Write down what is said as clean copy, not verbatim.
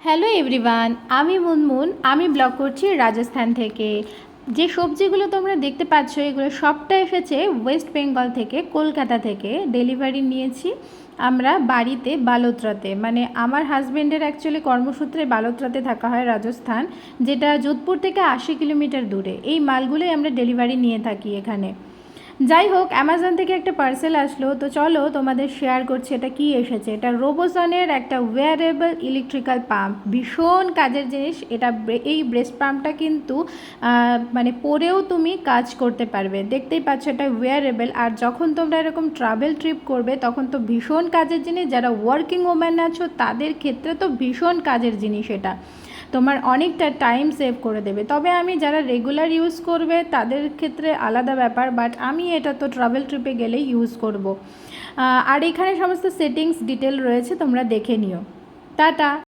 Hello everyone, আমি মুনমুন। আমি blog করছি রাজস্থান থেকে। যে সবজিগুলো তোমরা দেখতে পাচ্ছ এগুলো সবটা এসেছে ওয়েস্ট বেঙ্গল থেকে, কলকাতা থেকে ডেলিভারি নিয়েছি আমরা বাড়িতে বালোতরাতে। মানে আমার হাজব্যান্ডের অ্যাকচুয়ালি কর্মসূত্রে বালোতরাতে থাকা হয় রাজস্থান, যেটা যোধপুর থেকে 80 কিলোমিটার দূরে। এই মালগুলোই আমরা ডেলিভারি নিয়ে থাকি এখানে। যাই হোক, অ্যামাজন থেকে একটা পার্সেল আসলো, তো চলো তোমাদের শেয়ার করছি এটা কি এসেছে। এটা রোবোসনের একটা ওয়্যারেবল ইলেকট্রিক্যাল পাম্প, ভীষণ কাজের জিনিস এটা। এই ব্রেস্ট পাম্পটা কিন্তু মানে পরেও তুমি কাজ করতে পারবে। দেখতেই পাচ্ছ এটা ওয়্যারেবল। আর যখন তোমরা এরকম ট্রাভেল ট্রিপ করবে তখন তো ভীষণ কাজের জিনিস। যারা ওয়ার্কিং ওম্যান আছো তাদের ক্ষেত্রে তো ভীষণ কাজের জিনিস এটা, তোমার অনেকটা টাইম সেভ করে দেবে। তবে আমি যারা রেগুলার ইউজ করবে তাদের ক্ষেত্রে আলাদা ব্যাপার, বাট আমি এটা তো ট্রাভেল ট্রিপে গেলেই ইউজ করব। আর এখানে সমস্ত সেটিংস ডিটেল রয়েছে, তোমরা দেখে নিও। টাটা।